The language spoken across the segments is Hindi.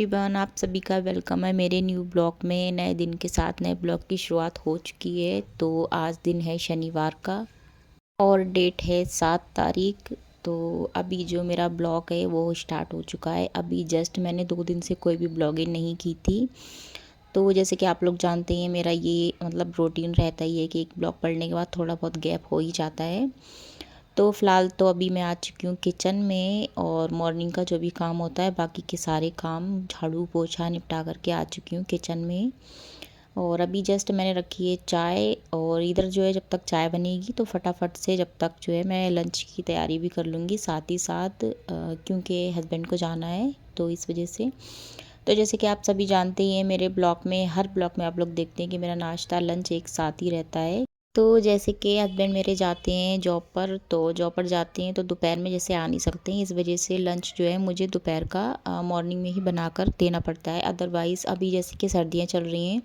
एवरीवन, आप सभी का वेलकम है मेरे न्यू ब्लॉग में। नए दिन के साथ नए ब्लॉग की शुरुआत हो चुकी है। तो आज दिन है शनिवार का और डेट है 7 तारीख। तो अभी जो मेरा ब्लॉग है वो स्टार्ट हो चुका है। अभी जस्ट मैंने 2 दिन से कोई भी ब्लॉगिंग नहीं की थी। तो जैसे कि आप लोग जानते हैं, मेरा ये मतलब रूटीन रहता ही है कि एक ब्लॉग पढ़ने के बाद थोड़ा बहुत गैप हो ही जाता है। तो फ़िलहाल तो अभी मैं आ चुकी हूँ किचन में, और मॉर्निंग का जो भी काम होता है बाकी के सारे काम झाड़ू पोछा निपटा करके आ चुकी हूँ किचन में। और अभी जस्ट मैंने रखी है चाय, और इधर जो है जब तक चाय बनेगी तो फटाफट से जब तक जो है मैं लंच की तैयारी भी कर लूँगी साथ ही साथ, क्योंकि हस्बैंड को जाना है तो इस वजह से। तो जैसे कि आप सभी जानते ही हैं, मेरे ब्लॉग में हर ब्लॉग में आप लोग देखते हैं कि मेरा नाश्ता लंच एक साथ ही रहता है। तो जैसे कि हस्बैंड मेरे जाते हैं जॉब पर, तो जॉब पर जाते हैं तो दोपहर में जैसे आ नहीं सकते हैं, इस वजह से लंच जो है मुझे दोपहर का मॉर्निंग में ही बनाकर देना पड़ता है। अदरवाइज़ अभी जैसे कि सर्दियाँ चल रही हैं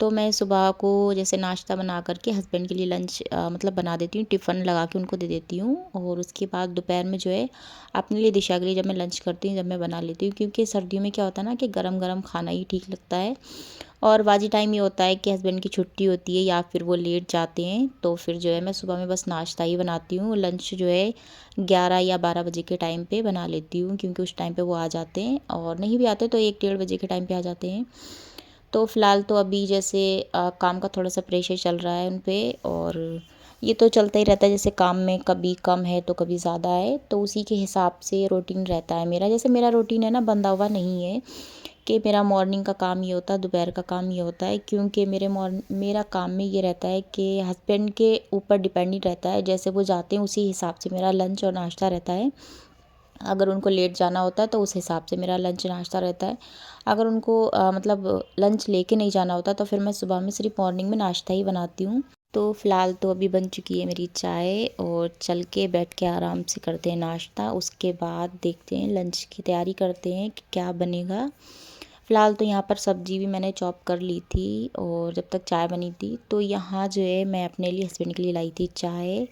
तो मैं सुबह को जैसे नाश्ता बना करके हस्बैंड के लिए लंच मतलब बना देती हूँ, टिफ़िन लगा के उनको दे देती हूँ। और उसके बाद दोपहर में जो है अपने लिए दिशा के लिए जब मैं लंच करती हूँ, जब मैं बना लेती हूँ, क्योंकि सर्दियों में क्या होता है ना कि गरम गरम खाना ही ठीक लगता है। और बाजी टाइम ये होता है कि हस्बैंड की छुट्टी होती है या फिर वो लेट जाते हैं, तो फिर जो है मैं सुबह में बस नाश्ता ही बनाती हूँ। लंच जो है 11 या 12 बजे के टाइम पे बना लेती हूँ, क्योंकि उस टाइम पे वो आ जाते हैं, और नहीं भी आते तो 1-1:30 बजे के टाइम पे आ जाते हैं। तो फ़िलहाल तो अभी जैसे काम का थोड़ा सा प्रेशर चल रहा है उन पे, और ये तो चलता ही रहता है। जैसे काम में कभी कम है तो कभी ज़्यादा है, तो उसी के हिसाब से रूटीन रहता है मेरा। जैसे मेरा रूटीन है ना बंधा हुआ नहीं है कि मेरा मॉर्निंग का काम ये होता है, दोपहर का काम ये होता है, क्योंकि मेरा काम में ये रहता है कि हस्बैंड के ऊपर डिपेंड ही रहता है। जैसे वो जाते हैं उसी हिसाब से मेरा लंच और नाश्ता रहता है। अगर उनको लेट जाना होता है तो उस हिसाब से मेरा लंच नाश्ता रहता है। अगर उनको मतलब लंच लेके नहीं जाना होता तो फिर मैं सुबह में सिर्फ मॉर्निंग में नाश्ता ही बनाती हूँ। तो फ़िलहाल तो अभी बन चुकी है मेरी चाय, और चल के बैठ के आराम से करते हैं नाश्ता। उसके बाद देखते हैं लंच की तैयारी करते हैं कि क्या बनेगा। फ़िलहाल तो यहाँ पर सब्ज़ी भी मैंने चॉप कर ली थी, और जब तक चाय बनी थी तो यहाँ जो है मैं अपने लिए हस्बैंड के लिए लाई थी चाय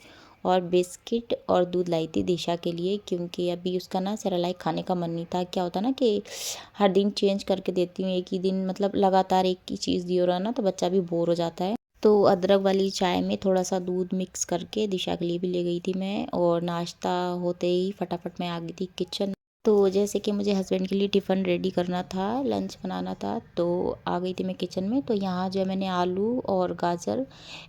और बिस्किट, और दूध लाई थी दिशा के लिए, क्योंकि अभी उसका ना सेरेलैक खाने का मन नहीं था। क्या होता ना कि हर दिन चेंज करके देती हूँ, एक ही दिन मतलब लगातार एक ही चीज़ दियो रहा ना तो बच्चा भी बोर हो जाता है। तो अदरक वाली चाय में थोड़ा सा दूध मिक्स करके दिशा के लिए भी ले गई थी मैं, और नाश्ता होते ही फटाफट मैं आ गई थी किचन। तो जैसे कि मुझे हस्बैंड के लिए टिफ़िन रेडी करना था, लंच बनाना था, तो आ गई थी मैं किचन में। तो यहाँ जो है मैंने आलू और गाजर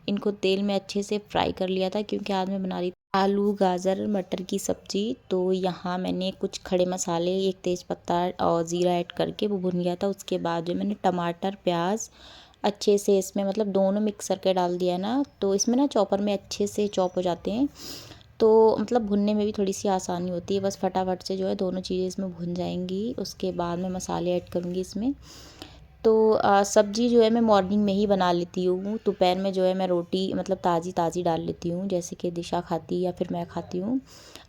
इनको तेल में अच्छे से फ्राई कर लिया था, क्योंकि आज मैं बना रही थी आलू गाजर मटर की सब्ज़ी। तो यहाँ मैंने कुछ खड़े मसाले, एक तेज़ पत्ता और ज़ीरा ऐड करके वो भुन गया था। उसके बाद जो मैंने टमाटर प्याज अच्छे से इसमें मतलब दोनों मिक्स करके डाल दिया ना, तो इसमें ना चॉपर में अच्छे से चॉप हो जाते हैं, तो मतलब भुनने में भी थोड़ी सी आसानी होती है। बस फटाफट से जो है दोनों चीज़ें इसमें भुन जाएंगी। उसके बाद मैं मसाले ऐड करूँगी इसमें। तो सब्ज़ी जो है मैं मॉर्निंग में ही बना लेती हूँ। दोपहर में जो है मैं रोटी मतलब ताज़ी ताज़ी डाल लेती हूँ, जैसे कि दिशा खाती है या फिर मैं खाती हूँ।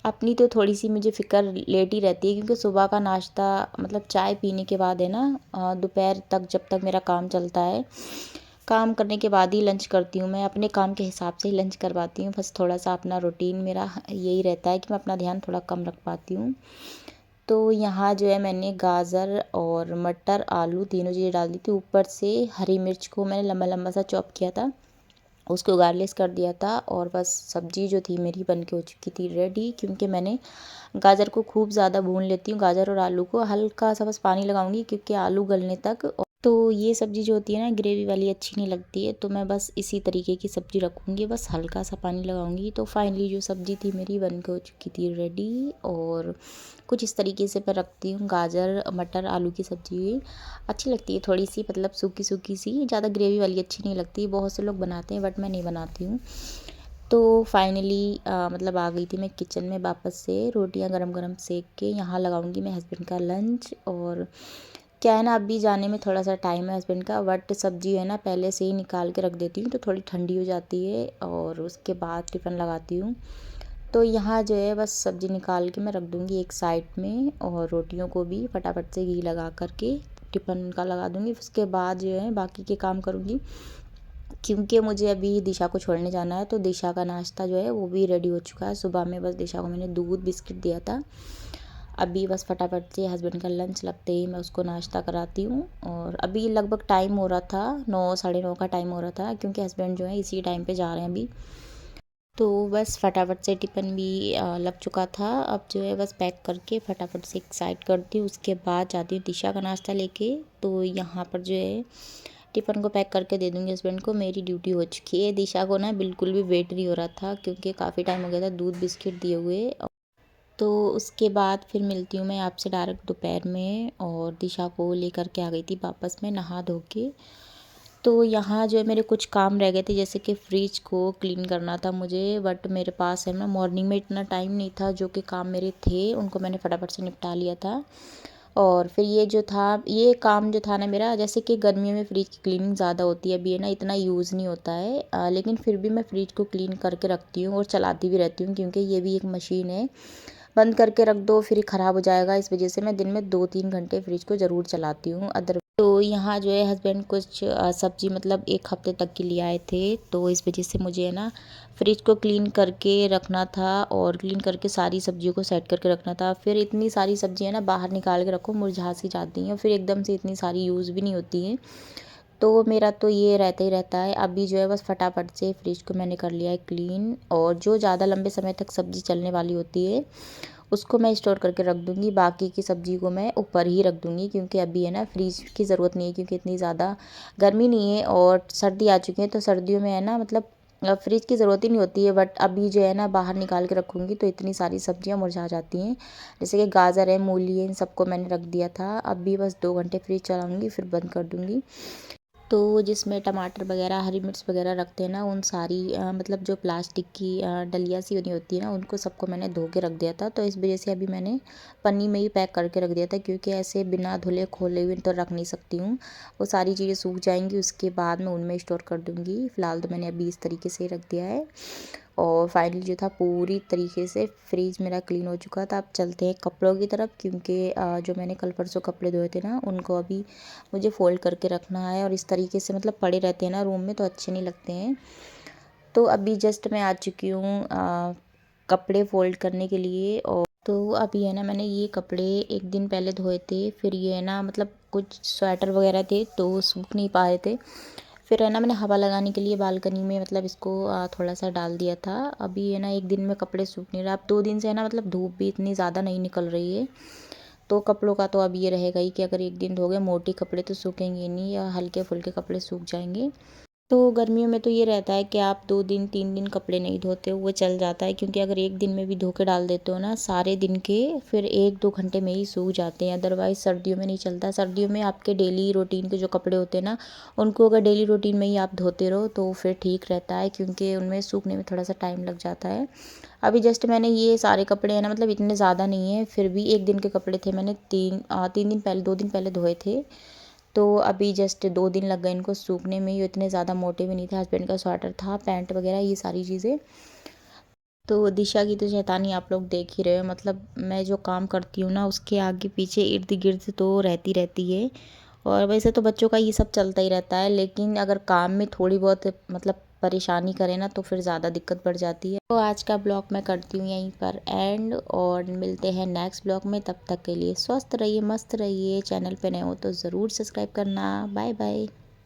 अपनी तो थोड़ी सी मुझे फ़िक्र लेट ही रहती है, क्योंकि सुबह का नाश्ता मतलब चाय पीने के बाद है ना, दोपहर तक जब तक मेरा काम चलता है, काम करने के बाद ही लंच करती हूँ। मैं अपने काम के हिसाब से ही लंच करवाती हूँ। बस थोड़ा सा अपना रूटीन मेरा यही रहता है कि मैं अपना ध्यान थोड़ा कम रख पाती हूँ। तो यहाँ जो है मैंने गाजर और मटर आलू तीनों चीज़ें डाल दी थी। ऊपर से हरी मिर्च को मैंने लंबा लंबा सा चॉप किया था, उसको गार्लिश कर दिया था, और बस सब्ज़ी जो थी मेरी बन के हो चुकी थी रेडी। क्योंकि मैंने गाजर को खूब ज़्यादा भून लेती हूँ, गाजर और आलू को हल्का सा बस पानी लगाऊंगी, क्योंकि आलू गलने तक। तो ये सब्ज़ी जो होती है ना ग्रेवी वाली अच्छी नहीं लगती है, तो मैं बस इसी तरीके की सब्ज़ी रखूँगी, बस हल्का सा पानी लगाऊंगी। तो फाइनली जो सब्ज़ी थी मेरी बन के हो चुकी थी रेडी, और कुछ इस तरीके से मैं रखती हूँ। गाजर मटर आलू की सब्ज़ी अच्छी लगती है, थोड़ी सी मतलब सूखी सूखी सी, ज़्यादा ग्रेवी वाली अच्छी नहीं लगती। बहुत से लोग बनाते हैं बट मैं नहीं बनाती हूँ। तो फाइनली मतलब आ गई थी मैं किचन में वापस से, रोटियां गरम गरम सेक के यहाँ लगाऊंगी मैं हस्बैंड का लंच। और क्या है ना, अभी जाने में थोड़ा सा टाइम है हस्बैंड का, बट सब्ज़ी है ना पहले से ही निकाल के रख देती हूँ तो थोड़ी ठंडी हो जाती है, और उसके बाद टिफ़िन लगाती हूँ। तो यहाँ जो है बस सब्ज़ी निकाल के मैं रख दूँगी एक साइड में, और रोटियों को भी फटाफट से घी लगा करके टिफ़िन का लगा दूँगी। उसके बाद जो है बाकी के काम करूँगी, क्योंकि मुझे अभी दिशा को छोड़ने जाना है। तो दिशा का नाश्ता जो है वो भी रेडी हो चुका है। सुबह में बस दिशा को मैंने दूध बिस्किट दिया था। अभी बस फटाफट से हस्बैंड का लंच लगते ही मैं उसको नाश्ता कराती हूँ। और अभी लगभग टाइम हो रहा था 9 साढ़े 9 का टाइम हो रहा था, क्योंकि हस्बैंड जो है इसी टाइम पे जा रहे हैं अभी। तो बस फटाफट से टिफ़िन भी लग चुका था। अब जो है बस पैक करके फटाफट से एक साइड करती हूँ, उसके बाद जाती हूँ दिशा का नाश्ता लेके। तो यहाँ पर जो है टिफ़िन को पैक करके दे दूँगी हस्बैंड को, मेरी ड्यूटी हो चुकी है। दिशा को ना बिल्कुल भी वेट नहीं हो रहा था, क्योंकि काफ़ी टाइम हो गया था दूध बिस्किट दिए हुए। तो उसके बाद फिर मिलती हूँ मैं आपसे डायरेक्ट दोपहर में, और दिशा को लेकर के आ गई थी वापस में नहा धो के। तो यहाँ जो है मेरे कुछ काम रह गए थे, जैसे कि फ्रिज को क्लीन करना था मुझे, बट मेरे पास है ना मॉर्निंग में इतना टाइम नहीं था। जो कि काम मेरे थे उनको मैंने फटाफट से निपटा लिया था। और फिर ये जो था, ये काम जो था ना मेरा, जैसे कि गर्मियों में फ्रिज की क्लीनिंग ज़्यादा होती है, अभी है ना इतना यूज़ नहीं होता है, लेकिन फिर भी मैं फ्रिज को क्लीन करके रखती हूँ और चलाती भी रहती हूँ, क्योंकि ये भी एक मशीन है। बंद करके रख दो फिर ख़राब हो जाएगा, इस वजह से मैं दिन में 2-3 घंटे फ्रिज को ज़रूर चलाती हूँ। अदर तो यहाँ जो है हस्बैंड कुछ सब्ज़ी मतलब 1 हफ़्ते तक के लिए आए थे, तो इस वजह से मुझे है ना फ्रिज को क्लीन करके रखना था, और क्लीन करके सारी सब्जियों को सेट करके रखना था। फिर इतनी सारी सब्जियाँ ना बाहर निकाल के रखो मुरझा सी जाती हैं, फिर एकदम से इतनी सारी यूज़ भी नहीं होती हैं। तो मेरा तो ये रहता ही रहता है। अभी जो है बस फटाफट से फ्रिज को मैंने कर लिया है क्लीन, और जो ज़्यादा लंबे समय तक सब्ज़ी चलने वाली होती है उसको मैं स्टोर करके रख दूँगी, बाकी की सब्ज़ी को मैं ऊपर ही रख दूँगी, क्योंकि अभी है ना फ्रिज की ज़रूरत नहीं है, क्योंकि इतनी ज़्यादा गर्मी नहीं है और सर्दी आ चुकी है। तो सर्दियों में है ना मतलब फ्रिज की ज़रूरत ही नहीं होती है, बट अभी जो है ना बाहर निकाल के रखूँगी तो इतनी सारी सब्जियाँ मुरझा जाती हैं। जैसे कि गाजर है, मूली है, इन सबको मैंने रख दिया था। अभी बस 2 घंटे फ्रिज चलाऊँगी फिर बंद कर दूँगी। तो जिसमें टमाटर वगैरह हरी मिर्च वगैरह रखते हैं ना, उन सारी मतलब जो प्लास्टिक की डलिया सी बनी होती है ना, उनको सबको मैंने धो के रख दिया था। तो इस वजह से अभी मैंने पन्नी में ही पैक करके रख दिया था, क्योंकि ऐसे बिना धुले खोले हुए तो रख नहीं सकती हूँ। वो सारी चीज़ें सूख जाएंगी, उसके बाद मैं उनमें स्टोर कर दूँगी। फ़िलहाल तो मैंने अभी इस तरीके से रख दिया है। और फाइनली जो था पूरी तरीके से फ्रिज मेरा क्लीन हो चुका था। अब चलते हैं कपड़ों की तरफ, क्योंकि जो मैंने कल परसों कपड़े धोए थे ना, उनको अभी मुझे फ़ोल्ड करके रखना है। और इस तरीके से मतलब पड़े रहते हैं ना रूम में तो अच्छे नहीं लगते हैं। तो अभी जस्ट मैं आ चुकी हूँ कपड़े फ़ोल्ड करने के लिए। और तो अभी है ना मैंने ये कपड़े 1 दिन पहले धोए थे, फिर ये है ना मतलब कुछ स्वेटर वगैरह थे तो सूख नहीं पा रहे थे। फिर है ना मैंने हवा लगाने के लिए बालकनी में मतलब इसको थोड़ा सा डाल दिया था। अभी है ना 1 दिन में कपड़े सूख नहीं रहा। अब 2 दिन से है ना मतलब धूप भी इतनी ज़्यादा नहीं निकल रही है। तो कपड़ों का तो अब ये रहेगा ही कि अगर 1 दिन धो गए, मोटे कपड़े तो सूखेंगे ही नहीं, या हल्के फुल्के कपड़े सूख जाएंगे। तो गर्मियों में तो ये रहता है कि आप 2 दिन 3 दिन कपड़े नहीं धोते हो, वो चल जाता है, क्योंकि अगर 1 दिन में भी धो के डाल देते हो ना सारे दिन के, फिर 1-2 घंटे में ही सूख जाते हैं। अदरवाइज़ सर्दियों में नहीं चलता। सर्दियों में आपके डेली रूटीन के जो कपड़े होते हैं ना, उनको अगर डेली रूटीन में ही आप धोते रहो तो फिर ठीक रहता है, क्योंकि उनमें सूखने में थोड़ा सा टाइम लग जाता है। अभी जस्ट मैंने ये सारे कपड़े हैं ना मतलब इतने ज़्यादा नहीं है, फिर भी 1 दिन के कपड़े थे, मैंने 3 दिन पहले 2 दिन पहले धोए थे। तो अभी जस्ट 2 दिन लग गए इनको सूखने में। ये इतने ज़्यादा मोटे भी नहीं थे। हस्बैंड का स्वेटर था, पैंट वगैरह ये सारी चीज़ें। तो दिशा की तो शैतानी आप लोग देख ही रहे हो, मतलब मैं जो काम करती हूँ ना उसके आगे पीछे इर्द गिर्द तो रहती रहती है। और वैसे तो बच्चों का ये सब चलता ही रहता है, लेकिन अगर काम में थोड़ी बहुत मतलब परेशानी करे ना तो फिर ज़्यादा दिक्कत बढ़ जाती है। तो आज का ब्लॉग मैं करती हूँ यहीं पर एंड, और मिलते हैं नेक्स्ट ब्लॉग में। तब तक के लिए स्वस्थ रहिए, मस्त रहिए। चैनल पे नए हो तो ज़रूर सब्सक्राइब करना। Bye bye.